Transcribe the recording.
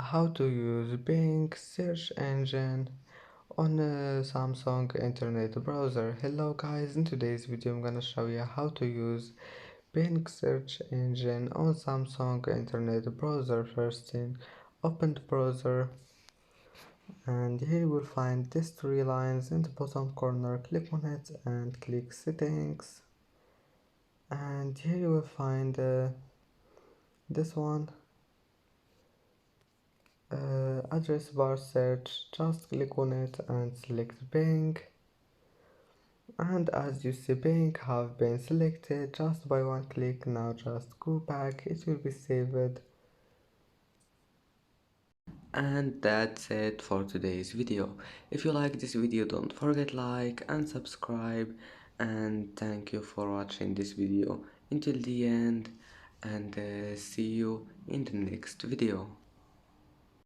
how to use Bing search engine on a Samsung internet browser. Hello guys, in today's video I'm gonna show you how to use Bing search engine on Samsung internet browser. First thing, open the browser and here you will find these three lines in the bottom corner. Click on it and click settings, and here you will find this one, address bar search. Just click on it and select Bing, and as you see Bing have been selected just by one click. Now just go back, it will be saved. And that's it for today's video. If you like this video, don't forget like and subscribe, and thank you for watching this video until the end, and see you in the next video.